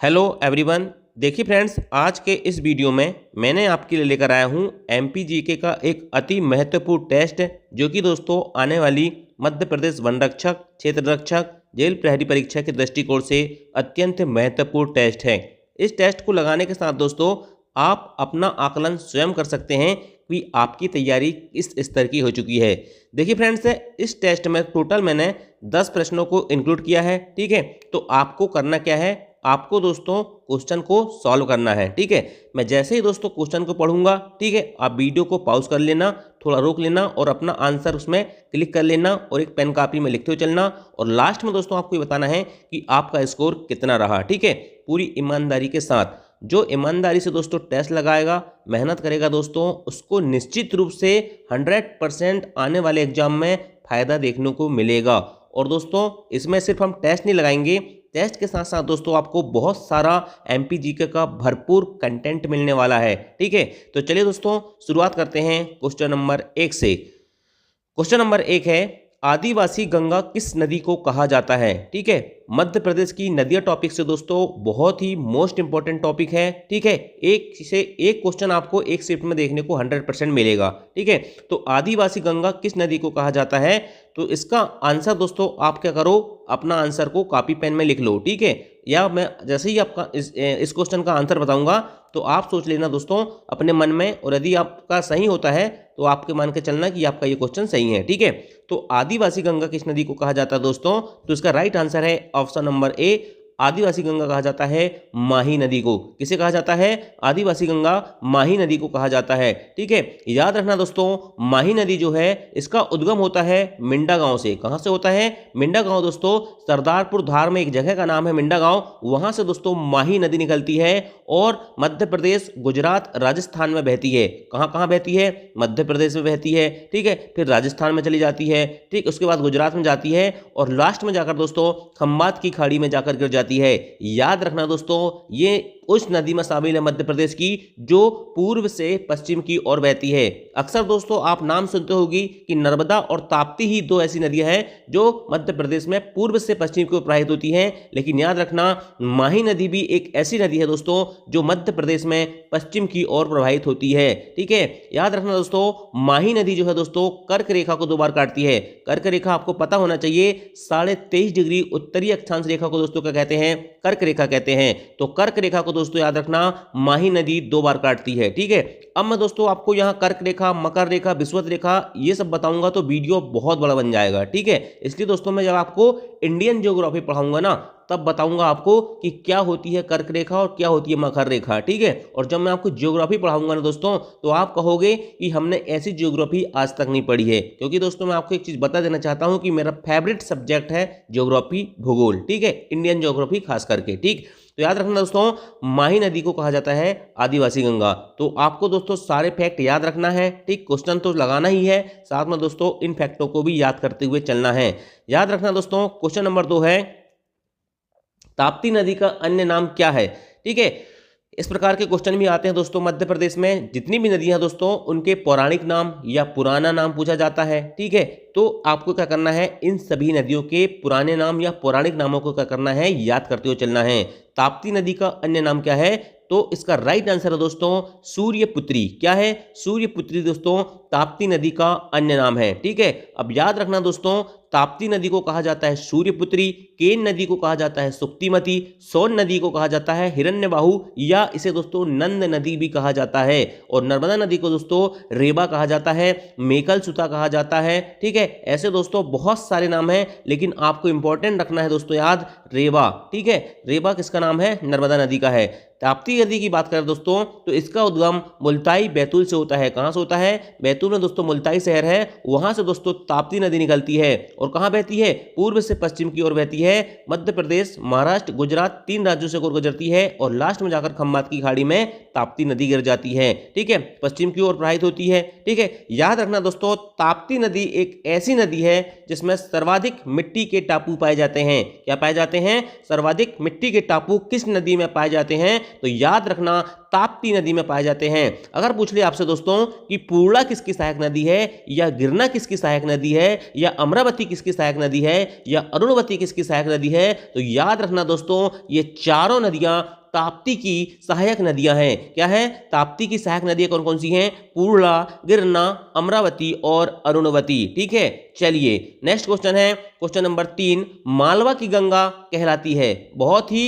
Hello everyone. देखिए friends, आज के इस वीडियो में मैंने आपके लिए लेकर आया हूं एमपी जीके का एक अति महत्वपूर्ण टेस्ट, जो कि दोस्तों आने वाली मध्य प्रदेश वन रक्षक, क्षेत्र रक्षक, जेल प्रहरी परीक्षा के दृष्टिकोण से अत्यंत महत्वपूर्ण टेस्ट है। इस टेस्ट को लगाने के साथ दोस्तों आप अपना आकलन स्वयं कर सकते हैं कि आपकी तैयारी किस स्तर की हो चुकी है। देखिए फ्रेंड्स, इस टेस्ट में टोटल मैंने 10 प्रश्नों को इंक्लूड किया है। ठीक है, तो आपको करना क्या है, आपको दोस्तों क्वेश्चन को सॉल्व करना है। ठीक है, मैं जैसे ही दोस्तों क्वेश्चन को पढ़ूंगा, ठीक है, आप वीडियो को पॉज कर लेना, थोड़ा रोक लेना और अपना आंसर उसमें क्लिक कर लेना और एक पेन कॉपी में लिखते हुए चलना। और लास्ट में दोस्तों आपको ये बताना है कि आपका स्कोर कितना रहा। ठीक है, पूरी ईमानदारी के साथ। जो ईमानदारी से दोस्तों टेस्ट लगाएगा, मेहनत करेगा दोस्तों, उसको निश्चित रूप से 100% आने वाले एग्जाम में फायदा देखने को मिलेगा। और दोस्तों इसमें सिर्फ हम टेस्ट नहीं लगाएंगे, टेस्ट के साथ साथ दोस्तों आपको बहुत सारा एमपी जीके का भरपूर कंटेंट मिलने वाला है। ठीक है, तो चलिए दोस्तों शुरुआत करते हैं क्वेश्चन नंबर 1 से। क्वेश्चन नंबर 1 है, आदिवासी गंगा किस नदी को कहा जाता है। ठीक है, मध्य प्रदेश की नदियां टॉपिक से दोस्तों बहुत ही मोस्ट इंपॉर्टेंट टॉपिक है। ठीक है, एक से एक क्वेश्चन आपको एक शिफ्ट में देखने को 100% मिलेगा। ठीक है, तो आदिवासी गंगा किस नदी को कहा जाता है, तो इसका आंसर दोस्तों आप क्या करो, अपना आंसर को कॉपी पेन में लिख लो। ठीक है, या मैं जैसे ही आपका इस क्वेश्चन का आंसर बताऊंगा तो आप सोच लेना दोस्तों अपने मन में, और यदि आपका सही होता है तो आपके मान के चलना कि आपका ये क्वेश्चन सही है। ठीक है, तो आदिवासी गंगा किस नदी को कहा जाता है दोस्तों, तो इसका राइट आंसर है ऑप्शन नंबर ए, आदिवासी गंगा कहा जाता है माही नदी को। किसे कहा जाता है, आदिवासी गंगा माही नदी को कहा जाता है। ठीक है, याद रखना दोस्तों, माही नदी जो है इसका उद्गम होता है मिंडा गांव से। कहां से होता है, मिंडा गांव दोस्तों, सरदारपुर धार में एक जगह का नाम है मिंडा गांव, वहां से दोस्तों माही नदी निकलती है और मध्य प्रदेश, गुजरात, राजस्थान में बहती है। कहां कहां बहती है, मध्य प्रदेश में बहती है। ठीक है, फिर राजस्थान में चली जाती है, ठीक, उसके बाद गुजरात में जाती है और लास्ट में जाकर दोस्तों खंबात की खाड़ी में जाकर गिर जाती है। याद रखना दोस्तों, ये उस नदी में शामिल है मध्य प्रदेश की जो पूर्व से पश्चिम की ओर बहती है। अक्सर दोस्तों आप नाम सुनते होगी कि नर्मदा और ताप्ती ही दो ऐसी नदियां हैं जो मध्य प्रदेश में पूर्व से पश्चिम की ओर प्रवाहित होती हैं, लेकिन याद रखना माही नदी भी एक ऐसी नदी है दोस्तों जो मध्य प्रदेश में पश्चिम की ओर प्रवाहित होती है। ठीक है, याद रखना दोस्तों, माही नदी जो है दोस्तों कर्क रेखा को 2 बार काटती है। कर्क रेखा आपको पता होना चाहिए, 23.5 डिग्री उत्तरी अक्षांश रेखा को दोस्तों क्या कहते हैं, कर्क रेखा कहते हैं। तो कर्क रेखा को दोस्तों याद रखना माही नदी 2 बार काटती है। ठीक है, अब मैं दोस्तों आपको यहां कर्क रेखा, मकर रेखा, विषुवत रेखा ये सब बताऊंगा तो वीडियो बहुत बड़ा बन जाएगा। ठीक है, इसलिए दोस्तों मैं जब आपको इंडियन ज्योग्राफी पढ़ाऊंगा ना तब बताऊंगा आपको कि क्या होती है कर्क रेखा और क्या होती है मकर रेखा। ठीक है, और जब मैं आपको ज्योग्राफी पढ़ाऊंगा ना दोस्तों तो आप कहोगे कि हमने ऐसी ज्योग्राफी आज तक नहीं पढ़ी है, क्योंकि दोस्तों मैं आपको एक चीज बता देना चाहता हूं कि मेरा फेवरेट सब्जेक्ट है ज्योग्राफी, भूगोल। ठीक है, इंडियन ज्योग्राफी खास करके। ठीक, तो याद रखना दोस्तों, माही नदी को कहा जाता है आदिवासी गंगा। तो आपको दोस्तों सारे फैक्ट याद रखना है। ठीक, क्वेश्चन तो लगाना ही है, साथ में दोस्तों इन फैक्टों को भी याद करते हुए चलना है। याद रखना दोस्तों, क्वेश्चन नंबर 2 है, ताप्ती नदी का अन्य नाम क्या है। ठीक है, इस प्रकार के क्वेश्चन भी आते हैं दोस्तों। मध्य प्रदेश में जितनी भी नदियां दोस्तों उनके पौराणिक नाम या पुराना नाम पूछा जाता है। ठीक है, तो आपको क्या करना है, इन सभी नदियों के पुराने नाम या पौराणिक नामों को क्या करना है, याद करते हुए चलना है। ताप्ती नदी का अन्य नाम क्या है, तो इसका राइट आंसर है दोस्तों सूर्यपुत्री। क्या है, सूर्यपुत्री दोस्तों ताप्ती नदी का अन्य नाम है। ठीक है, अब याद रखना दोस्तों, ताप्ती नदी को कहा जाता है सूर्यपुत्री, केन नदी को कहा जाता है सुक्तिमती, सोन नदी को कहा जाता है हिरण्यबाहु या इसे दोस्तों नंद नदी भी कहा जाता है, और नर्मदा नदी को दोस्तों रेवा कहा जाता है, मेकल सुता कहा जाता है। ठीक है, ऐसे दोस्तों बहुत सारे नाम हैं, लेकिन आपको इंपॉर्टेंट रखना है दोस्तों याद, रेवा। ठीक है, रेवा किसका नाम है, नर्मदा नदी का है। ताप्ती नदी की बात करें दोस्तों तो इसका उद्गम मुल्ताई बैतूल से होता है। कहां से होता है, बैतूल में दोस्तों मुल्ताई शहर है, वहां से दोस्तों ताप्ती नदी निकलती है और कहां बहती है, पूर्व से पश्चिम की ओर बहती है। मध्य प्रदेश, महाराष्ट्र, गुजरात 3 राज्यों से होकर गुजरती है और लास्ट में जाकर खंबात की खाड़ी में ताप्ती नदी गिर जाती है। ठीक है, पश्चिम की ओर प्रवाहित होती है। ठीक है, याद रखना दोस्तों, ताप्ती नदी एक ऐसी नदी है जिसमें सर्वाधिक मिट्टी के टापू पाए जाते हैं। क्या पाए जाते हैं? सर्वाधिक मिट्टी के टापू किस नदी में पाए जाते हैं? तो याद रखना, ताप्ती नदी में पाए जाते हैं। अगर पूछ ले आपसे दोस्तों कि पूर्णा किसकी सहायक नदी है, या गिरना किसकी सहायक नदी है, या अमरावती किसकी सहायक नदी है, या अरुणवती किसकी सहायक नदी है, तो याद रखना दोस्तों, ये चारों नदियां ताप्ती की सहायक नदियां हैं। क्या है? ताप्ती की सहायक नदियां कौन कौन सी हैं? पूर्णा, गिरना, अमरावती और अरुणवती। ठीक है, चलिए नेक्स्ट क्वेश्चन है, क्वेश्चन नंबर 3, मालवा की गंगा कहलाती है। बहुत ही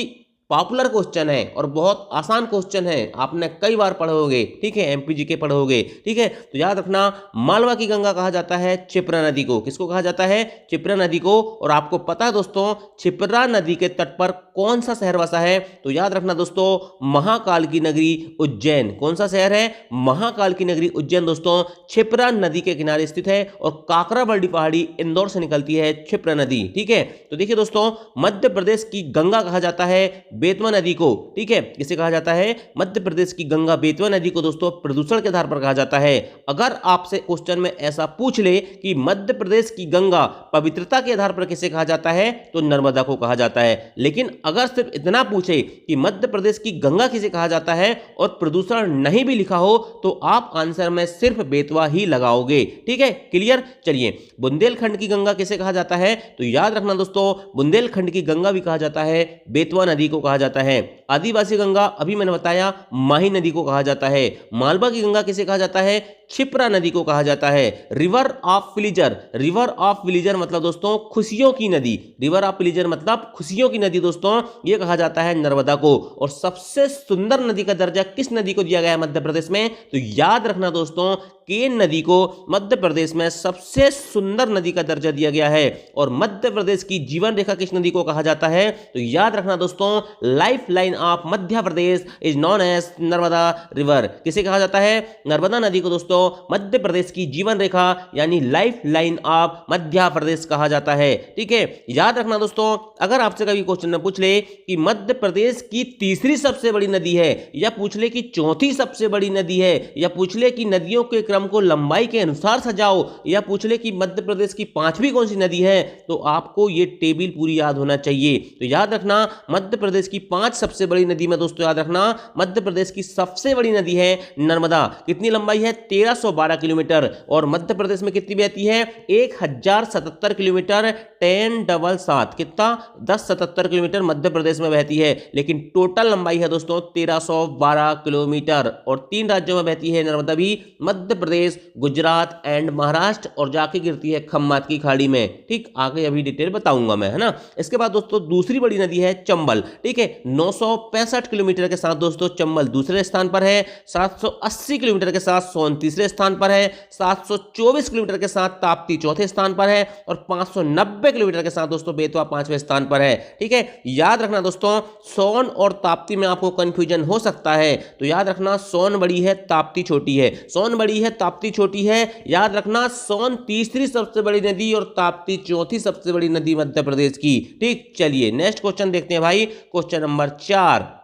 पॉपुलर क्वेश्चन है और बहुत आसान क्वेश्चन है, आपने कई बार पढ़े होंगे। ठीक है, एमपीजी के पढ़े होंगे। ठीक है, तो याद रखना, मालवा की गंगा कहा जाता है क्षिप्रा नदी को। किसको कहा जाता है? क्षिप्रा नदी को। और आपको पता है दोस्तों, क्षिप्रा नदी के तट पर कौन सा शहर बसा है? तो याद रखना दोस्तों, महाकाल की नगरी उज्जैन। कौन सा शहर है? महाकाल की नगरी उज्जैन दोस्तों क्षिप्रा नदी के किनारे स्थित है। और काकराबर्डी पहाड़ी इंदौर से निकलती है क्षिप्रा नदी। ठीक है, तो देखिए दोस्तों, मध्य प्रदेश की गंगा कहा जाता है बेतवा नदी को। ठीक है, किसे कहा जाता है? मध्य प्रदेश की गंगा बेतवा नदी को दोस्तों प्रदूषण के आधार पर कहा जाता है। अगर आपसे क्वेश्चन में ऐसा पूछ ले कि मध्य प्रदेश की गंगा पवित्रता के आधार पर किसे कहा जाता है, तो नर्मदा को कहा जाता है। लेकिन अगर सिर्फ इतना पूछे कि मध्य प्रदेश की गंगा किसे कहा जाता है और प्रदूषण नहीं भी लिखा हो, तो आप आंसर में सिर्फ बेतवा ही लगाओगे। ठीक है, क्लियर? चलिए, बुंदेलखंड की गंगा किसे कहा जाता है? तो याद रखना दोस्तों, बुंदेलखंड की गंगा भी कहा जाता है बेतवा नदी को कहा जाता है। आदिवासी गंगा अभी मैंने बताया माही नदी को कहा जाता है। मालवा की गंगा किसे कहा जाता है? क्षिप्रा नदी को कहा जाता है। रिवर ऑफ विलीजर, रिवर ऑफ विलीजर मतलब दोस्तों खुशियों की नदी। रिवर ऑफ विलीजर मतलब खुशियों की नदी दोस्तों, यह कहा जाता है नर्मदा को। और सबसे सुंदर नदी का दर्जा किस नदी को दिया गया है मध्य प्रदेश में? तो याद रखना दोस्तों, केन नदी को मध्य प्रदेश में सबसे सुंदर नदी का दर्जा दिया गया है। और मध्य प्रदेश की जीवन रेखा किस नदी को कहा जाता है? तो याद रखना दोस्तों, life line of Madhya Pradesh is known as Narmada river. किसे कहा जाता है? नर्मदा नदी को दोस्तों मध्य प्रदेश की जीवन रेखा यानी लाइफ लाइन ऑफ मध्य प्रदेश कहा जाता है। ठीक है, याद रखना दोस्तों, अगर आपसे कभी क्वेश्चन में पूछ ले कि मध्य प्रदेश की तीसरी सबसे बड़ी नदी है, या पूछ ले कि चौथी सबसे बड़ी नदी है, या पूछ ले कि नदियों के क्रम को लंबाई के अनुसार सजाओ, या पूछ ले कि मध्य प्रदेश की पांचवी कौन सी नदी है, तो आपको ये टेबल पूरी याद होना चाहिए। तो याद रखना, मध्य प्रदेश की 5 सबसे बड़ी नदी में दोस्तों याद रखना, मध्य प्रदेश की सबसे बड़ी नदी है नर्मदा। कितनी लंबाई है? 1312 किलोमीटर। और मध्य प्रदेश में कितनी बहती है? 1077 किलोमीटर 1077। कितना? 1077 किलोमीटर मध्य प्रदेश में बहती है। लेकिन टोटल लंबाई है दोस्तों 1312 किलोमीटर। और 3 राज्यों में बहती है नर्मदा भी, मध्य प्रदेश, गुजरात एंड महाराष्ट्र, और जाके गिरती है खम्मात की खाड़ी में। ठीक, आगे अभी डिटेल बताऊंगा मैं, है ना। इसके बाद दोस्तों दूसरी बड़ी नदी है चंबल। ठीक है, 965 किलोमीटर के साथ दोस्तों चंबल दूसरे स्थान पर है। 780 किलोमीटर के साथ सोन तीसरे स्थान पर है। 724 किलोमीटर के साथ ताप्ती चौथे स्थान पर है। और 590 किलोमीटर के साथ दोस्तों बेतवा 5वें स्थान पर है। ठीक है, याद रखना दोस्तों, सोन और ताप्ती में आपको कंफ्यूजन हो सकता है, तो याद रखना सोन बड़ी है ताप्ती छोटी है। सोन बड़ी है ताप्ती छोटी है। याद रखना, सोन तीसरी सबसे बड़ी नदी और ताप्ती चौथी सबसे बड़ी नदी मध्य प्रदेश की। ठीक, चलिए नेक्स्ट क्वेश्चन देखते हैं भाई, क्वेश्चन नंबर 4।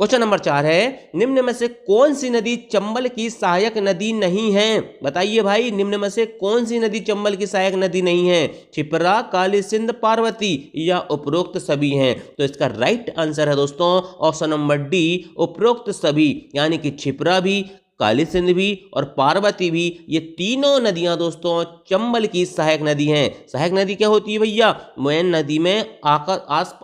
क्वेश्चन नंबर 4 है, निम्न में से कौन सी नदी चंबल की सहायक नदी नहीं है? बताइए भाई, निम्न में से कौन सी नदी चंबल की सहायक नदी नहीं है? क्षिप्रा, काली सिंध, पार्वती, या उपरोक्त सभी हैं? तो इसका राइट आंसर है दोस्तों ऑप्शन नंबर डी, उपरोक्त सभी। यानी कि क्षिप्रा भी, काली सिंध भी और पार्वती भी, ये तीनों नदियां दोस्तों चंबल की सहायक नदी हैं। सहायक नदी क्या होती है भैया? मेन नदी में आकर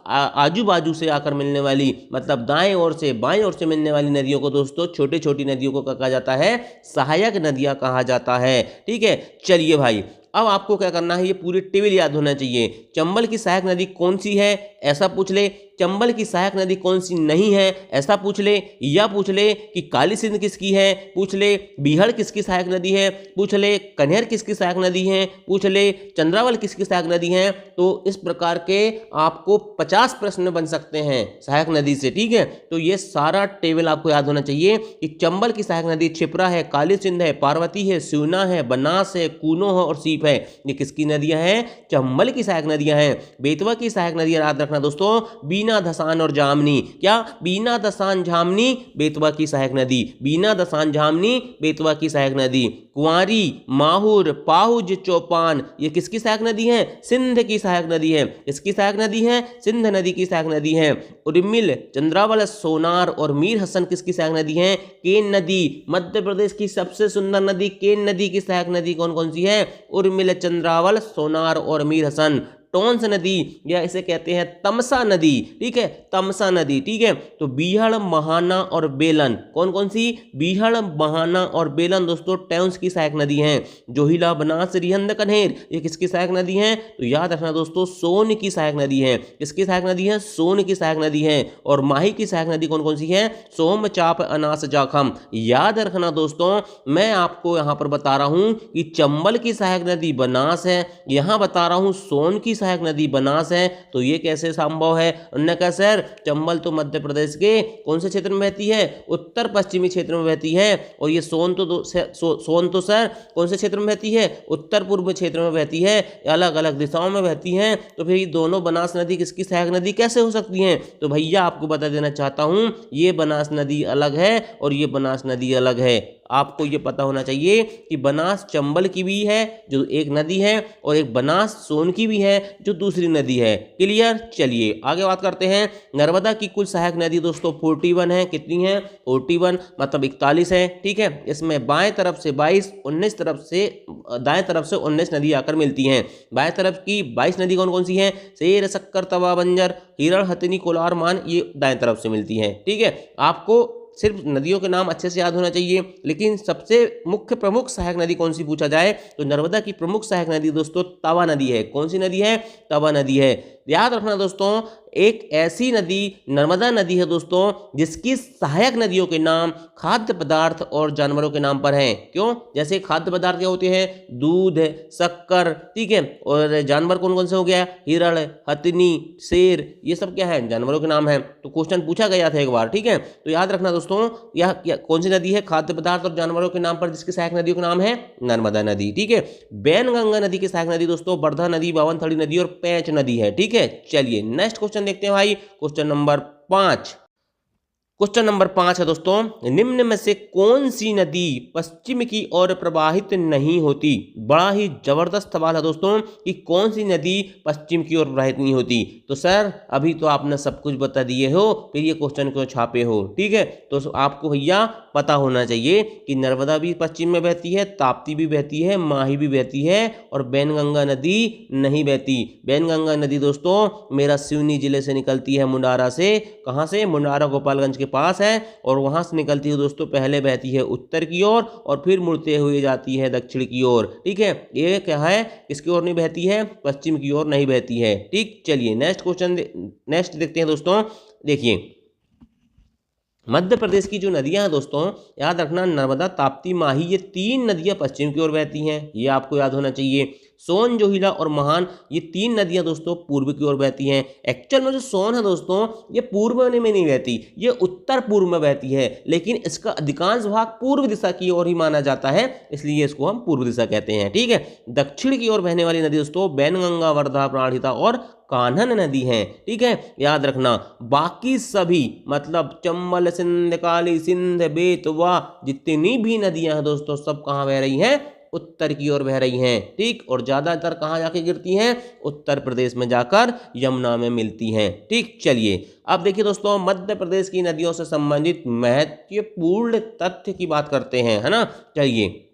आजू बाजू से आकर मिलने वाली, मतलब दाएं ओर से बाएं ओर से मिलने वाली नदियों को दोस्तों, छोटी छोटी नदियों को कहा जाता है सहायक नदियां कहा जाता है। ठीक है, चलिए भाई, अब आपको क्या करना है, ये पूरी टेबल याद होना चाहिए। चंबल की सहायक नदी कौन सी है, ऐसा पूछ ले। चंबल की सहायक नदी कौन सी नहीं है, ऐसा पूछ ले। या पूछ ले कि काली सिंध किसकी है, पूछ ले। बीहड़ किसकी सहायक नदी है, पूछ ले। कन्हेर किसकी सहायक नदी है, पूछ ले। चंद्रावल किसकी सहायक नदी है। तो इस प्रकार के आपको 50 प्रश्न बन सकते हैं सहायक नदी से। ठीक है, तो ये सारा टेबल आपको याद होना चाहिए कि चंबल की सहायक नदी क्षिप्रा है, काली सिंध है, पार्वती है, सिवना है, बनास है, कूनो है और सीप है। ये किसकी नदियां हैं? चंबल की सहायक नदियां हैं। बेतवा की सहायक नदियां याद रखना दोस्तों, बीना धसान और जामनी। क्या? बीना धसान जामनी बेतवा की सहायक नदी, बीना धसान जामनी बेतवा की सहायक नदी। कुंवारी, माहुर, पाहुज, चौपान ये किसकी सहायक नदी है? सिंध की सहायक नदी है। किसकी सहायक नदी है? सिंध नदी की सहायक नदी है। उर्मिल, चंद्रावल, सोनार और मीर हसन किसकी सहायक नदी है? केन नदी। मध्य प्रदेश की सबसे सुंदर नदी केन नदी की सहायक नदी कौन कौन सी है? उर्मिल, चंद्रावल, सोनार और मीर हसन। टोंस नदी या इसे कहते हैं तमसा नदी, ठीक है, तमसा नदी, ठीक है। तो बीहड़, महाना और बेलन कौन कौन सी? बीहड़, महाना और बेलन दोस्तों टोंस की सहायक नदी हैं। जोहिला, बनास, रिहंद, कन्हेर ये किसकी सहायक नदी हैं? तो याद रखना दोस्तों, सोन की सहायक नदी है। किसकी सहायक नदी है? सोन की सहायक नदी है। और माही की सहायक नदी कौन कौन सी है? सोम, चाप, अनास, जाखम। याद रखना दोस्तों, मैं आपको यहां पर बता रहा हूं कि चंबल की सहायक नदी बनास है, यहां बता रहा हूं सोन की सहायक नदी बनास है। तो ये कैसे संभव है? उन्होंने कहा सर चंबल तो मध्य प्रदेश के कौन से क्षेत्र में बहती है? उत्तर पश्चिमी क्षेत्र में बहती है। और ये सोन तो सर कौन से क्षेत्र में बहती है? उत्तर पूर्व क्षेत्र में बहती है, अलग अलग दिशाओं में बहती हैं। तो फिर ये दोनों बनास नदी किसकी सहायक नदी कैसे हो सकती हैं? तो भैया आपको बता देना चाहता हूं, ये बनास नदी अलग है और ये बनास नदी अलग है। आपको ये पता होना चाहिए कि बनास चंबल की भी है जो एक नदी है, और एक बनास सोन की भी है जो दूसरी नदी है। क्लियर? चलिए आगे बात करते हैं। नर्मदा की कुल सहायक नदी दोस्तों 41 है। कितनी है? 41 मतलब 41 है, ठीक है। इसमें बाएं तरफ से 22, 19 तरफ से दाएं तरफ से 19 नदी आकर मिलती हैं। बाएं तरफ की 22 नदी कौन कौन सी हैं? शेर, शक्कर, तवा, बंजर, हिरण, हथिनी, कोलार, मान ये दाएं तरफ से मिलती हैं, ठीक है। आपको सिर्फ नदियों के नाम अच्छे से याद होना चाहिए, लेकिन सबसे मुख्य प्रमुख सहायक नदी कौन सी पूछा जाए तो नर्मदा की प्रमुख सहायक नदी दोस्तों तवा नदी है। कौन सी नदी है? तवा नदी है। याद रखना दोस्तों, एक ऐसी नदी नर्मदा नदी है दोस्तों जिसकी सहायक नदियों के नाम खाद्य पदार्थ और जानवरों के नाम पर हैं। क्यों? जैसे खाद्य पदार्थ क्या होते हैं? दूध, शक्कर, ठीक है। और जानवर कौन कौन से हो गया? हिरण, हथिनी, शेर, ये सब क्या है? जानवरों के नाम है। तो क्वेश्चन पूछा गया था एक बार, ठीक है। तो याद रखना दोस्तों, यह कौन सी नदी है? खाद्य पदार्थ और जानवरों के नाम पर जिसकी सहायक नदियों का नाम है नर्मदा नदी, ठीक है। बैनगंगा नदी की सहायक नदी दोस्तों वर्धा नदी, बावनथड़ी नदी और पैंच नदी है, ठीक है। चलिए नेक्स्ट क्वेश्चन देखते हैं भाई, क्वेश्चन नंबर 5। क्वेश्चन नंबर 5 है दोस्तों, निम्न में से कौन सी नदी पश्चिम की ओर प्रवाहित नहीं होती? बड़ा ही जबरदस्त सवाल है दोस्तों कि कौन सी नदी पश्चिम की ओर प्रवाहित नहीं होती। तो सर अभी तो आपने सब कुछ बता दिए हो, फिर ये क्वेश्चन क्यों छापे हो? ठीक है, तो आपको भैया पता होना चाहिए कि नर्मदा भी पश्चिम में बहती है, ताप्ती भी बहती है, माही भी बहती है, और बैनगंगा नदी नहीं बहती। बैनगंगा नदी दोस्तों मेरा सिवनी जिले से निकलती है, मुंडारा से। कहाँ से? मुंडारा गोपालगंज के पास है, और वहां से निकलती है दोस्तों, पहले बहती है उत्तर की ओर और फिर मुड़ते हुए जाती है दक्षिण की ओर, ठीक है। ये क्या है? किसकी ओर नहीं बहती है? पश्चिम की ओर नहीं बहती है, ठीक। चलिए नेक्स्ट क्वेश्चन नेक्स्ट देखते हैं दोस्तों। देखिए मध्य प्रदेश की जो नदियां हैं दोस्तों, याद रखना नर्मदा, ताप्ती, माही, ये 3 नदियां पश्चिम की ओर बहती हैं, ये आपको याद होना चाहिए। सोन, जोहिला और महान ये 3 नदियां दोस्तों पूर्व की ओर बहती हैं। एक्चुअल में जो सोन है दोस्तों ये पूर्व में नहीं बहती, ये उत्तर पूर्व में बहती है, लेकिन इसका अधिकांश भाग पूर्व दिशा की ओर ही माना जाता है, इसलिए इसको हम पूर्व दिशा कहते हैं, ठीक है। दक्षिण की ओर बहने वाली नदी दोस्तों बैनगंगा, वर्धा, प्राणहिता और कान्हन नदी है, ठीक है। याद रखना बाकी सभी मतलब चंबल, सिंध, काली सिंध, बेतवा जितनी भी नदियां हैं दोस्तों सब कहाँ बह रही हैं? उत्तर की ओर बह रही हैं, ठीक। और ज्यादातर कहाँ जाके गिरती हैं? उत्तर प्रदेश में जाकर यमुना में मिलती हैं, ठीक। चलिए अब देखिए दोस्तों मध्य प्रदेश की नदियों से संबंधित महत्वपूर्ण तथ्य की बात करते हैं, है ना। चलिए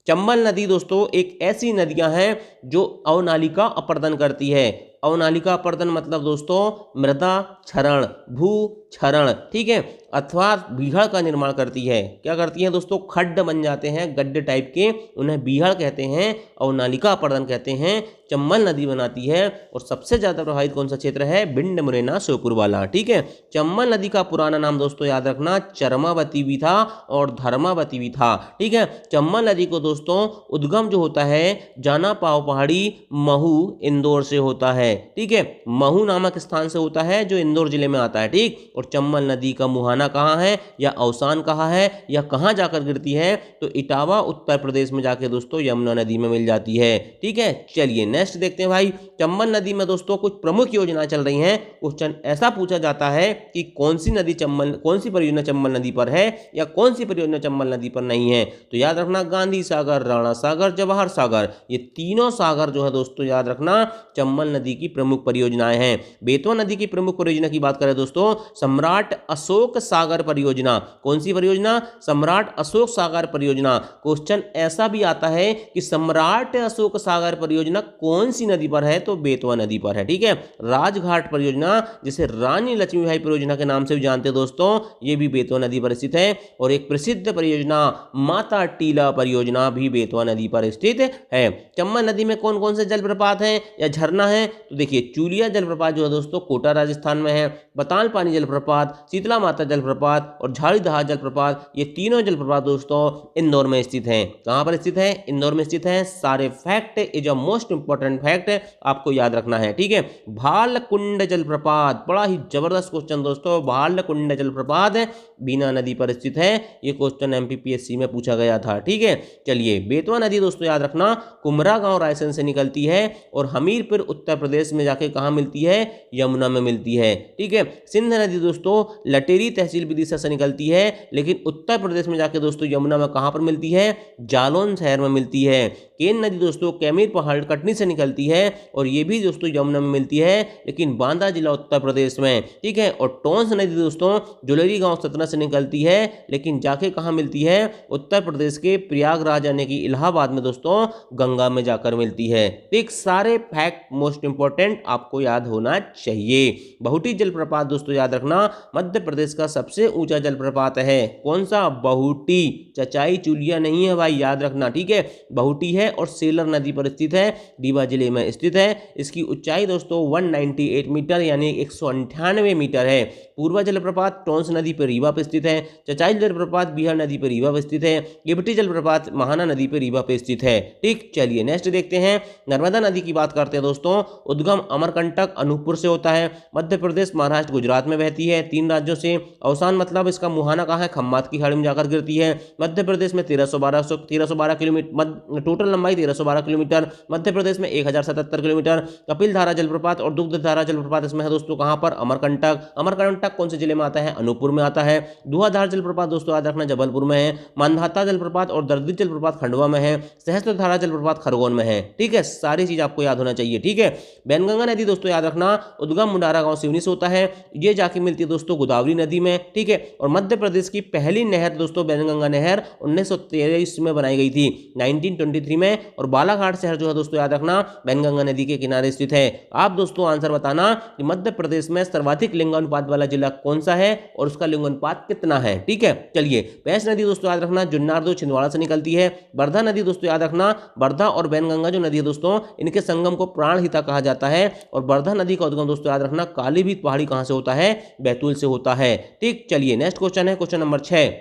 चंबल नदी दोस्तों एक ऐसी नदियां हैं जो अवनालिका अपर्दन करती है। अवनालिका अपर्दन मतलब दोस्तों मृदा क्षरण, भू क्षरण, ठीक है, अथवा बीहड़ का निर्माण करती है। क्या करती है दोस्तों? खड्ड बन जाते हैं गड्ढे टाइप के, उन्हें बीहड़ कहते हैं, अवनालिका अपर्दन कहते हैं। चंबल नदी बनाती है, और सबसे ज्यादा प्रभावित कौन सा क्षेत्र है? भिंड, मुरैना, श्योपुर वाला, ठीक है। चंबल नदी का पुराना नाम दोस्तों याद रखना चरमावती भी था और धर्मावती भी था, ठीक है। चंबल नदी को दोस्तों उद्गम जो होता है जाना पाव पहाड़ी महू इंदौर से होता है, ठीक है। महू नामक स्थान से होता है जो इंदौर जिले में आता है, ठीक। और चंबल नदी का मुहाना कहाँ है या अवसान कहाँ है या कहाँ जाकर गिरती है, तो इटावा उत्तर प्रदेश में जाके दोस्तों यमुना नदी में मिल जाती है। ठीक है, चलिए नेक्स्ट देखते हैं भाई। चंबल नदी में दोस्तों कुछ प्रमुख योजनाएं चल रही हैं। क्वेश्चन ऐसा पूछा जाता है कि कौन सी परियोजना चंबल नदी पर है या कौन सी परियोजना चंबल नदी पर नहीं है। तो याद रखना गांधी सागर, राणा सागर, जवाहर सागर, ये तीनों सागर जो है दोस्तों याद रखना चंबल नदी की प्रमुख परियोजनाएं हैं। बेतवा नदी की प्रमुख परियोजना की बात करें दोस्तों, सम्राट अशोक सागर परियोजना। कौन सी परियोजना? सम्राट अशोक सागर परियोजना। क्वेश्चन ऐसा भी आता है कि सम्राट अशोक सागर परियोजना कौन सी नदी पर है, तो बेतवा नदी पर है। ठीक है, राजघाट परियोजना जिसे रानी लक्ष्मीबाई परियोजना के नाम से भी जानते हैं दोस्तों, ये भी बेतवा नदी पर स्थित है। और एक प्रसिद्ध परियोजना माता टीला परियोजना भी बेतवा नदी पर स्थित है। चंबल नदी में कौन कौन से जलप्रपात हैं या झरना है, तो देखिए चूलिया जलप्रपात जो है दोस्तों कोटा राजस्थान में है, बताल पानी जलप्रपात, शीतला माता जलप्रपात और झाड़ी दहा जलप्रपात, ये तीनों जलप्रपात दोस्तों इंदौर में स्थित हैं। कहां पर स्थित है? इंदौर में स्थित है। सारे fact is a most important fact आपको याद रखना है। ठीक है, भालकुंड जलप्रपात, बड़ा ही जबरदस्त क्वेश्चन दोस्तों। भालकुंड जलप्रपात बीना नदी पर स्थित है। ये क्वेश्चन एमपीपीएससी में पूछा गया था। ठीक है, चलिए बेतवा नदी दोस्तों याद रखना कुमरा गांव रायसेन से निकलती है और हमीरपुर उत्तर प्रदेश में जाके कहां मिलती है? यमुना में मिलती है। ठीक है, सिंध नदी दोस्तों लटेरी तहसील विदिशा से निकलती है, लेकिन उत्तर प्रदेश में जाके दोस्तों यमुना में कहां पर मिलती है? जालौन शहर में मिलती है। केन नदी दोस्तों कैमीर पहाड़ कटनी से निकलती है और ये भी दोस्तों यमुना में मिलती है, लेकिन बांदा जिला उत्तर प्रदेश में। ठीक है, और टोंस नदी दोस्तों जुलेरी गांव सतना से निकलती है, लेकिन जाके कहां मिलती है? उत्तर प्रदेश के प्रयागराज यानी कि इलाहाबाद में दोस्तों गंगा में जाकर मिलती है। ठीक, सारे फैक्ट मोस्ट इंपॉर्टेंट आपको याद होना चाहिए। बहुटी जलप्रपात दोस्तों याद रखना मध्य प्रदेश का सबसे ऊंचा जलप्रपात है। कौन सा? बहुटी, चचाई चूलिया नहीं है भाई, याद रखना। ठीक है, बहुटी है और सेलर नदी पर स्थित है, रीवा जिले में स्थित है। इसकी ऊंचाई दोस्तों 198 मीटर यानी 198 मीटर है। पूर्वा जलप्रपात टोंस नदी पर रीवा पर स्थित है। चचाई जलप्रपात बिहार नदी पर रीवा पर स्थित है। गिबटी जलप्रपात महाना नदी पर रीवा पर स्थित है। ठीक, चलिए नेक्स्ट देखते हैं। नर्मदा नदी की बात करते हैं दोस्तों। उद्गम अमरकंटक अनूपपुर से होता है, मध्य प्रदेश, महाराष्ट्र, गुजरात में बहती है, 3 राज्यों से। अवसान मतलब इसका मुहाना कहाँ है? खम्मात की खाड़ी में जाकर गिरती है। मध्य प्रदेश में 1312 किलोमीटर, टोटल लंबाई 1312 किलोमीटर। मध्य प्रदेश में 1077 किलोमीटर। कपिल धारा जलप्रपात और दुग्ध धारा जलप्रपात इसमें है दोस्तों कहां पर? अमरकंटक। अमरकंटक कौन से जिले में आता है? अनूपपुर में आता है। धुआंधार जलप्रपात दोस्तों याद रखना जबलपुर में है। मानधाता जलप्रपात और दर्दित जलप्रपात खंडवा में है। सहस्त्रधारा जलप्रपात खरगोन में है। ठीक है, सारी चीज आपको याद होना चाहिए। ठीक है, बैनगंगा नदी दोस्तों याद रखना उद्गम मुंडारा गांव सिवनी से होता है, ये जाके मिलती है दोस्तों गोदावरी नदी में। ठीक है, और मध्य प्रदेश की पहली नहर दोस्तों बैनगंगा नहर 1923 में बनाई गई थी, 1923 में। और बालाघाट शहर जो है दोस्तों याद रखना बैनगंगा नदी के किनारे स्थित है। आप दोस्तों आंसर बताना कि मध्य प्रदेश में सर्वाधिक लिंगानुपात वाला जिला कौन सा है और उसका लिंगानुपात कितना है। ठीक है, चलिए पैंच नदी दोस्तों याद रखना जुन्नारदो छिंदवाड़ा से निकलती है। वर्धा नदी दोस्तों याद रखना, वर्धा और बैनगंगा जो नदी है दोस्तों इनके संगम को प्राणहिता कहा जाता है। और वर्धा नदी का उद्गम दोस्तों याद रखना कालीभीत पहाड़ी कहां से होता है? बैतूल से होता है। ठीक, चलिए नेक्स्ट क्वेश्चन है क्वेश्चन नंबर 6।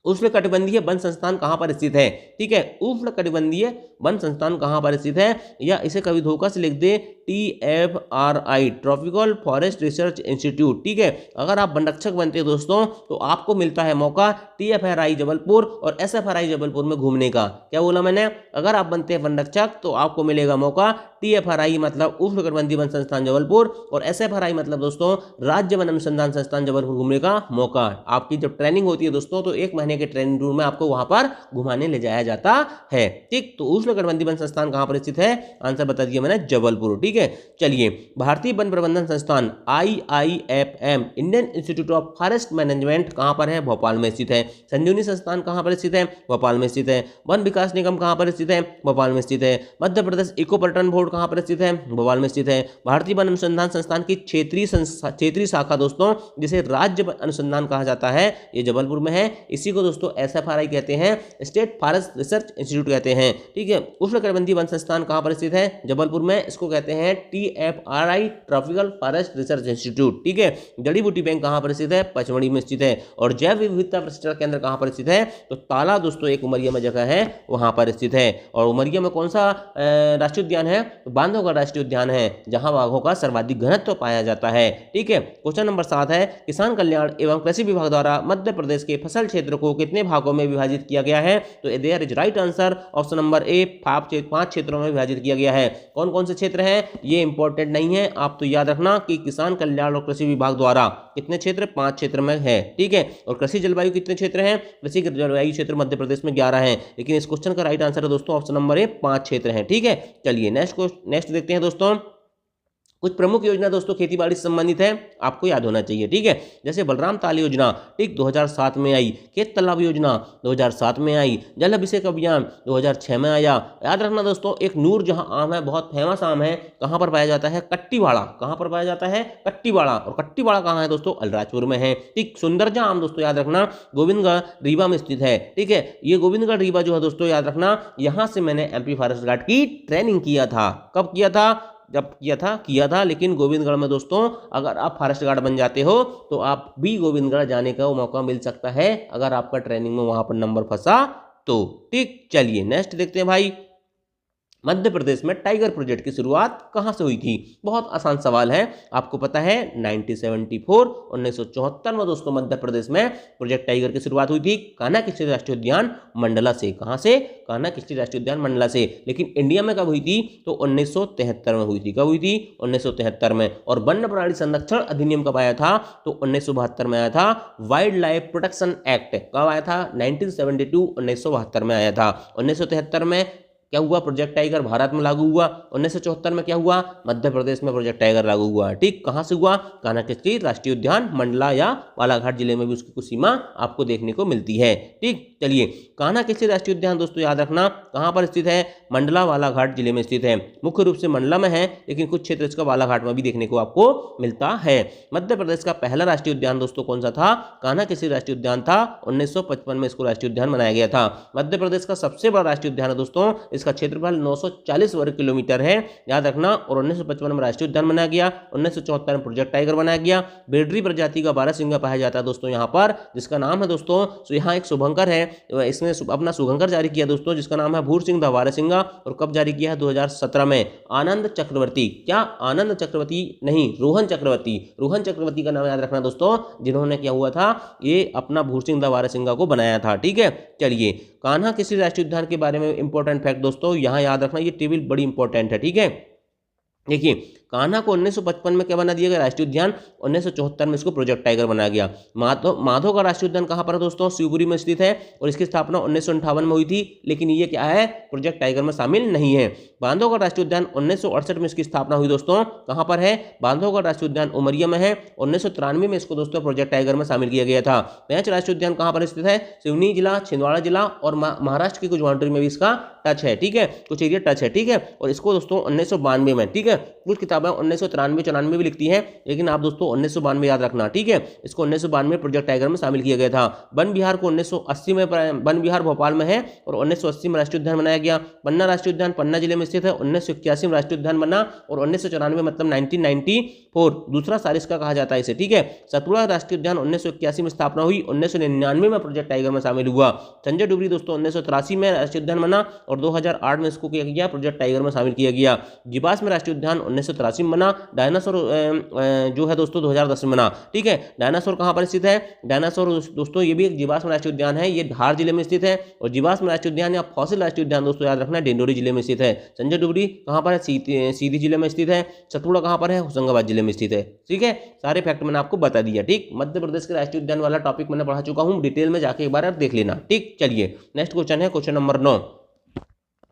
उष्णकटिबंधीय वन संस्थान कहां पर स्थित है? ठीक है, उष्णकटिबंधीय वन संस्थान कहां पर स्थित है, या इसे कभी धोखा से लिख दे TFRI, tropical forest research institute. ठीक है, अगर आप वन रक्षक बनते हैं दोस्तों तो आपको मिलता है मौका TFRI जबलपुर और SFRI जबलपुर में घूमने का। क्या बोला मैंने? अगर आप बनते हैं वन रक्षक तो आपको मिलेगा मौका TFRI मतलब उष्णकटिबंधीय वन संस्थान जबलपुर और SFRI मतलब दोस्तों राज्य वन अनुसंधान संस्थान जबलपुर घूमने का मौका। आपकी जब ट्रेनिंग होती है दोस्तों तो 1 महीने के ट्रेनिंग टूर में आपको वहां पर घुमाने ले जाया जाता है। ठीक, तो उष्णकटिबंधीय वन संस्थान कहां पर स्थित है? आंसर बता दिया मैंने, जबलपुर। ठीक है, चलिए भारतीय वन प्रबंधन संस्थान IIFM Indian institute of forest management कहां पर है? भोपाल में स्थित है। संजीवनी संस्थान कहां पर स्थित है? भोपाल में स्थित है। वन विकास निगम कहां पर स्थित है? भोपाल में स्थित है। मध्य प्रदेश इको पर्यटन बोर्ड कहां पर स्थित है? भोपाल में स्थित है। भारतीय वन अनुसंधान संस्थान की क्षेत्रीय शाखा दोस्तों जिसे राज्य अनुसंधान कहा जाता है, ये जबलपुर में है। इसी को दोस्तों SFRI कहते हैं, स्टेट फॉरेस्ट रिसर्च इंस्टीट्यूट कहते हैं। ठीक है, उष्णकटिबंधीय वन संस्थान कहां पर स्थित है? जबलपुर में। इसको कहते हैं TFRI, tropical forest research institute. ठीक है, जड़ी बूटी बैंक कहां पर स्थित है? पचमढ़ी में स्थित है। और जैव विविधता प्रशिक्षण केंद्र कहां पर स्थित है? तो ताला दोस्तों एक उमरिया में जगह है, वहां पर स्थित है। और उमरिया में कौन सा राष्ट्रीय उद्यान है? तो बांधवगढ़ राष्ट्रीय उद्यान है जहां बाघों का सर्वाधिक घनत्व पाया जाता है। ठीक है, क्वेश्चन नंबर 7 है किसान कल्याण एवं कृषि विभाग द्वारा मध्य प्रदेश के फसल क्षेत्र को कितने भागों में विभाजित किया गया है? तो there is right answer option number A 5 क्षेत्रों में विभाजित किया गया है। कौन कौन से क्षेत्र हैं ये इंपॉर्टेंट नहीं है, आप तो याद रखना कि किसान कल्याण और कृषि विभाग द्वारा कितने क्षेत्र 5 क्षेत्र में है। ठीक है, और कृषि जलवायु कितने क्षेत्र हैं? कृषि जलवायु क्षेत्र मध्य प्रदेश में 11 है, लेकिन इस क्वेश्चन का राइट आंसर है दोस्तों ऑप्शन नंबर ए 5 क्षेत्र हैं। ठीक है, चलिए नेक्स्ट देखते हैं दोस्तों। कुछ प्रमुख योजना दोस्तों खेतीबाड़ी से संबंधित है, आपको याद होना चाहिए। ठीक है, जैसे बलराम ताल योजना ठीक 2007 में आई, खेत तालाब योजना 2007 में आई, जल अभिषेक अभियान 2006 में आया। याद रखना दोस्तों, एक नूर जहां आम है, बहुत फेमस आम है, कहां पर पाया जाता है? कट्टीवाड़ा। कहां पर पाया जाता है? कट्टीवाड़ा। और कट्टीवाड़ा कहां है दोस्तों? अलीराजपुर में है। ठीक, सुंदरजा आम दोस्तों याद रखना गोविंदगढ़ रीवा में स्थित है। ठीक है, ये गोविंदगढ़ रीवा जो है दोस्तों याद रखना, यहां से मैंने एमपी फॉरेस्ट गार्ड की ट्रेनिंग किया था। कब किया था? जब किया था, लेकिन गोविंदगढ़ में दोस्तों अगर आप फॉरेस्ट गार्ड बन जाते हो तो आप भी गोविंदगढ़ जाने का मौका मिल सकता है अगर आपका ट्रेनिंग में वहां पर नंबर फंसा तो। ठीक, चलिए नेक्स्ट देखते हैं भाई। मध्य प्रदेश में टाइगर प्रोजेक्ट की शुरुआत कहां से हुई थी? बहुत आसान सवाल है, आपको पता है 1974 में दोस्तों मध्य प्रदेश में प्रोजेक्ट टाइगर की शुरुआत हुई थी कान्हा किसली राष्ट्रीय उद्यान मंडला से। कहां से? कान्हा किसली राष्ट्रीय उद्यान मंडला से। लेकिन इंडिया में कब हुई थी? तो 1973 में हुई थी। कब हुई थी? 1973 में। और वन्य प्राणी संरक्षण अधिनियम कब आया था? तो 1972 में आया था। वाइल्ड लाइफ प्रोटेक्शन एक्ट कब आया था? 1972 में आया था। 1973 में क्या हुआ? प्रोजेक्ट टाइगर भारत में लागू हुआ। 1974 में क्या हुआ? मध्य प्रदेश में प्रोजेक्ट टाइगर लागू हुआ। ठीक, कहां से हुआ? कान्हा किसली राष्ट्रीय उद्यान मंडला या बालाघाट जिले में भी उसकी कुछ सीमा आपको देखने को मिलती है। ठीक, चलिए कान्हा किसली राष्ट्रीय उद्यान दोस्तों याद रखना कहां पर स्थित है? मंडला बालाघाट जिले में स्थित है। मुख्य रूप से मंडला में है, लेकिन कुछ क्षेत्र इसका बालाघाट में भी देखने को आपको मिलता है। मध्य प्रदेश का पहला राष्ट्रीय उद्यान दोस्तों कौन सा था? कान्हा किसली राष्ट्रीय उद्यान था। 1955 में इसको राष्ट्रीय उद्यान बनाया गया था। मध्य प्रदेश का सबसे बड़ा राष्ट्रीय उद्यान है दोस्तों, इसका क्षेत्रफल 940 वर्ग किलोमीटर है, याद रखना। और 1955 में राष्ट्रीय उद्यान बनाया गया। 1974 में प्रोजेक्ट टाइगर बनाया गया। बेडरी प्रजाति का बारहसिंगा पाया जाता है दोस्तों यहाँ पर, जिसका नाम है दोस्तों, तो यहाँ एक शुभंकर है, इसने अपना शुभंकर जारी किया दोस्तों, जिसका नाम है भूर सिंह द बारहसिंगा। और कब जारी किया है? 2017 में। आनंद चक्रवर्ती, क्या आनंद चक्रवर्ती नहीं, रोहन चक्रवर्ती, रोहन चक्रवर्ती का नाम याद रखना दोस्तों, जिन्होंने क्या हुआ था, ये अपना भूर सिंह द बारहसिंगा को बनाया था। ठीक है, चलिए कान्हा किसली राष्ट्रीय उद्यान के बारे में इंपॉर्टेंट फैक्ट दोस्तों यहां याद रखना, ये टेबल बड़ी इंपॉर्टेंट है। ठीक है, देखिए कान्हा को 1955 में क्या बना दिया गया? राष्ट्रीय उद्यान। 1974 में इसको प्रोजेक्ट टाइगर बनाया गया। माधव का राष्ट्रीय उद्यान कहां पर है दोस्तों? शिवपुरी में स्थित है, और इसकी स्थापना 1958 में हुई थी, लेकिन ये क्या है? प्रोजेक्ट टाइगर में शामिल नहीं है। बांधवगढ़ राष्ट्रीय उद्यान 1968 में इसकी स्थापना हुई दोस्तों, कहां पर है? बांधवगढ़ राष्ट्रीय उद्यान उमरिया में है। 1993 में इसको दोस्तों प्रोजेक्ट टाइगर में शामिल किया गया था। पेंच राष्ट्रीय उद्यान कहां पर स्थित है? सिवनी जिला, छिंदवाड़ा जिला और महाराष्ट्र की कुछ बाउंड्री में भी इसका टच है। ठीक है, कुछ एरिया टच है। ठीक है, और इसको दोस्तों 1992 में, ठीक है, कुछ किताबें 1993-94 भी लिखती हैं, लेकिन आप दोस्तों 1992 याद रखना। ठीक है, इसको 1992 प्रोजेक्ट टाइगर में शामिल किया गया था। वन विहार को 1980 में, वन विहार भोपाल में है, और 1980 में राष्ट्रीय उद्यान बनाया गया। पन्ना राष्ट्रीय उद्यान पन्ना जिले में स्थित है। 1981 में राष्ट्रीय उद्यान बना, और 1994 मतलब 1994 दूसरा सारिस्का कहा जाता है इसे। ठीक है, सतपुड़ा राष्ट्रीय उद्यान 1981 में स्थापना हुई। 1999 में प्रोजेक्ट टाइगर में शामिल हुआ। संजय डुगरी दोस्तों 1983 में राष्ट्रीय उद्यान बना, और 2008 में इसको किया गया प्रोजेक्ट टाइगर में शामिल किया गया। जीवास में राष्ट्रीय उद्यान 1983 में बना। डायनासोर जो है दोस्तों 2010 में बना। ठीक है, डायनासोर कहां पर स्थित है? डायनासोर दोस्तों ये भी एक जीवाश्म राष्ट्रीय उद्यान है, ये धार जिले में स्थित है। और जीवाश्म राष्ट्रीय उद्यान या फॉसिल राष्ट्रीय उद्यान दोस्तों याद रखना डिंडोरी जिले में स्थित है। संजय डुगरी कहां पर है? सीधी जिले में स्थित है। सतपुड़ा कहां पर है? होशंगाबाद जिले में स्थित है। ठीक है, सारे फैक्ट मैंने आपको बता दिया। ठीक, मध्य प्रदेश के राष्ट्रीय उद्यान वाला टॉपिक मैंने पढ़ा चुका हूं, डिटेल में जाके एक बार देख लेना। ठीक, चलिए नेक्स्ट क्वेश्चन है क्वेश्चन नंबर 9।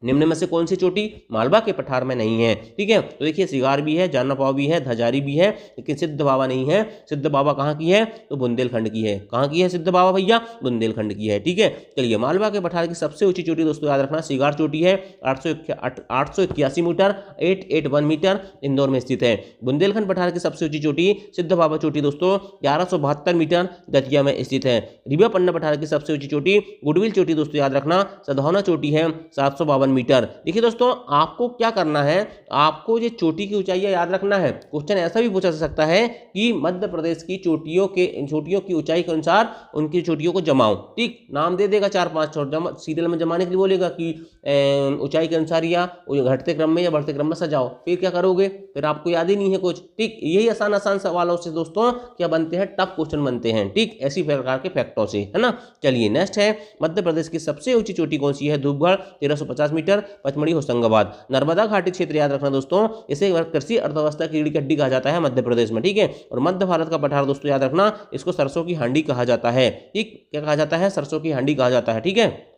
निम्न में से कौन सी चोटी मालवा के पठार में नहीं है? ठीक है, तो देखिए सिगार भी है, जाना पाव भी है, धजारी भी है, लेकिन सिद्ध बाबा नहीं है। सिद्ध बाबा कहाँ की है? तो बुंदेलखंड की है। कहाँ की है सिद्ध बाबा भैया? बुंदेलखंड की है। ठीक है, चलिए मालवा के पठार की सबसे ऊंची चोटी दोस्तों याद रखना सिगार चोटी है, 881 मीटर, 881 मीटर, इंदौर में स्थित है। बुंदेलखंड पठार की सबसे ऊंची चोटी सिद्ध बाबा चोटी दोस्तों 1172 मीटर, दतिया में स्थित है। रिवा पन्ना पठार की सबसे ऊंची चोटी गुडविल चोटी दोस्तों याद रखना सधौना चोटी है, 752 मीटर। देखिए दोस्तों, आपको क्या करना है, आपको ये चोटी की ऊंचाई याद रखना है। क्वेश्चन ऐसा भी पूछा जा सकता है कि मध्य प्रदेश की चोटियों की ऊंचाई के अनुसार उनकी चोटियों को जमाओ। ठीक, नाम दे देगा 4-5 और सीरियल में जमाने के लिए बोलेगा कि ऊंचाई के अनुसार या घटते क्रम में या बढ़ते क्रम में सजाओ। फिर क्या करोगे, फिर आपको याद ही नहीं है कुछ। ठीक, यही आसान आसान सवालों से दोस्तों क्या बनते हैं, टफ क्वेश्चन बनते हैं। ठीक, ऐसी प्रकार के फैक्टों से, है ना। चलिए नेक्स्ट है, मध्य प्रदेश की सबसे ऊंची चोटी कौन सी है? धूपगढ़ 1350 मीटर, पचमढ़ी होशंगाबाद। नर्मदा घाटी क्षेत्र याद रखना दोस्तों, इसे कृषि अर्थव्यवस्था की रीढ़ की हड्डी कहा जाता है मध्य प्रदेश में। ठीक है, और मध्य भारत का पठार दोस्तों याद रखना, इसको सरसों की हांडी कहा जाता है। ठीक, क्या कहा जाता है? सरसों की हांडी कहा जाता है। ठीक है,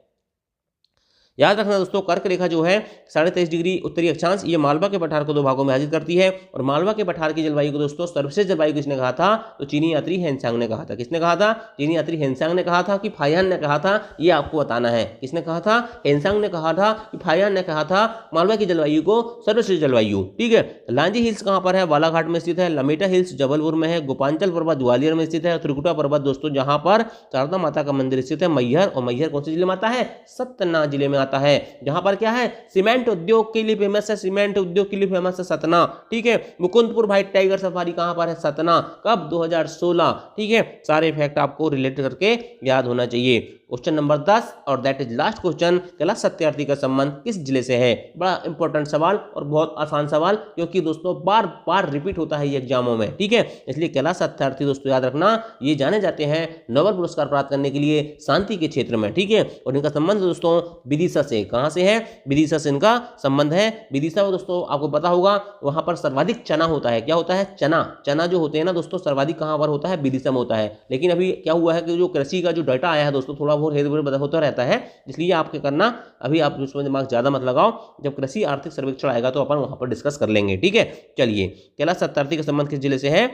याद रखना दोस्तों, कर्क रेखा जो है 23.5 डिग्री उत्तरी अक्षांश, ये मालवा के पठार को दो भागों में विभाजित करती है। और मालवा के पठार की जलवायु को दोस्तों सर्वश्रेष्ठ जलवायु किसने कहा था? तो चीनी यात्री हेनसांग ने कहा था। किसने कहा था? चीनी यात्री हेनसांग ने कहा था कि फाहियान ने कहा था? ये आपको बताना है। किसने कहा था? हेनसांग ने कहा था कि फाहियान ने कहा था मालवा की जलवायु को सर्वश्रेष्ठ जलवायु। ठीक है, लांजी हिल्स कहाँ पर है? बालाघाट में स्थित है। लमेटा हिल्स जबलपुर में है। गोपांचल पर्वत ग्वालियर में स्थित है। त्रिकुटा पर्वत दोस्तों जहां पर शारदा माता का मंदिर स्थित है मैहर, और मैहर कौन से जिले में आता है? सतना जिले में आता है। जहां पर क्या है? सीमेंट उद्योग के लिए फेमस है। सीमेंट उद्योग के लिए फेमस है सतना। ठीक है, मुकुंदपुर व्हाइट टाइगर सफारी कहां पर है? सतना। कब? 2016। ठीक है, सारे फैक्ट आपको रिलेट करके याद होना चाहिए। क्वेश्चन नंबर 10 और that is last question, Kailash Satyarthi का संबंध किस जिले से है? बड़ा इंपॉर्टेंट सवाल और बहुत आसान सवाल, क्योंकि दोस्तों बार बार रिपीट होता है ये एग्जामों में। ठीक है, इसलिए कैलाश सत्यार्थी दोस्तों याद रखना, ये जाने जाते हैं नोबेल पुरस्कार प्राप्त करने के लिए शांति के क्षेत्र में। ठीक है, और इनका संबंध दोस्तों विदिशा से। कहां से है? विदिशा से इनका संबंध है। विदिशा में दोस्तों आपको पता होगा वहां पर सर्वाधिक चना होता है। क्या होता है? चना। चना जो होते हैं ना दोस्तों सर्वाधिक कहां पर होता है? विदिशा में होता है। लेकिन अभी क्या हुआ है कि जो कृषि का जो डाटा आया है दोस्तों थोड़ा बहुत हेर फेर होता रहता है, इसलिए आपके करना अभी आप उसमें दिमाग ज्यादा मत लगाओ। जब कृषि आर्थिक सर्वेक्षण आएगा तो अपन वहां पर डिस्कस कर लेंगे। ठीक है, चलिए, कैलाश सत्यार्थी का संबंध किस जिले से है?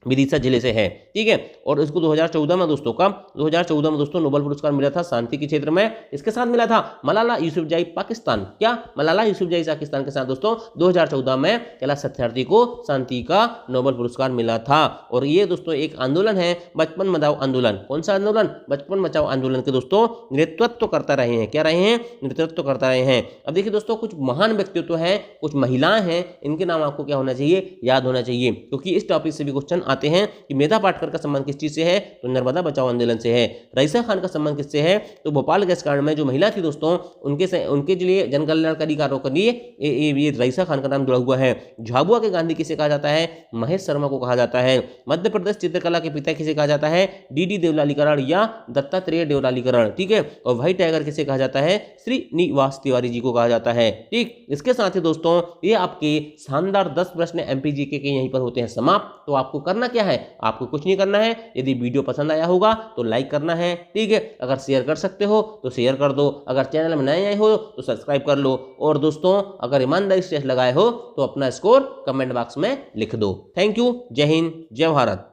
विदिशा जिले से है। ठीक है, और इसको 2014 में दोस्तों कब? 2014 में दोस्तों नोबेल पुरस्कार मिला था शांति के क्षेत्र में। इसके साथ मिला था मलाला यूसुफजई पाकिस्तान। क्या? मलाला यूसुफजई पाकिस्तान के साथ दोस्तों 2014 में कैलाश सत्यार्थी को शांति का नोबेल पुरस्कार मिला था। और ये दोस्तों एक आंदोलन है, बचपन बचाओ आंदोलन। कौन सा आंदोलन? बचपन बचाओ आंदोलन के दोस्तों नेतृत्व करता रहे हैं। क्या रहे हैं? नेतृत्व करता रहे हैं। अब देखिए दोस्तों, कुछ महान व्यक्तित्व हैं, कुछ महिलाएं हैं, इनके नाम आपको क्या होना चाहिए? याद होना चाहिए, क्योंकि इस टॉपिक से भी क्वेश्चन आते हैं कि मेधा पाटकर का संबंध किस चीज से है? तो नर्मदा बचाओ आंदोलन से है। रईसा खान का संबंध किससे है? तो भोपाल गैस कांड में जो महिला थी दोस्तों उनके लिए जनकल्याणकारी कार्यों के लिए ये रईसा खान का नाम जुड़ा हुआ है। झाबुआ के गांधी किसे कहा जाता है? महेश शर्मा को कहा जाता है। मध्य प्रदेश चित्रकला के पिता किसे कहा जाता है? डी देवलालीकरण या दत्तात्रेय देवलालीकरण। ठीक है, और व्हाइट टाइगर किसे कहा जाता है? श्रीनिवास तिवारी जी को कहा जाता है। ठीक, इसके साथ ही दोस्तों ये आपके शानदार 10 प्रश्न एमपीजीके के यहीं पर होते हैं समाप्त। तो आपको करना क्या है? आपको कुछ नहीं करना है। यदि वीडियो पसंद आया होगा तो लाइक करना है। ठीक है, अगर शेयर कर सकते हो तो शेयर कर दो। अगर चैनल में नए आए हो तो सब्सक्राइब कर लो। और दोस्तों अगर ईमानदारी से टेस्ट लगाए हो तो अपना स्कोर कमेंट बॉक्स में लिख दो। Thank you. जय हिंद, जय भारत।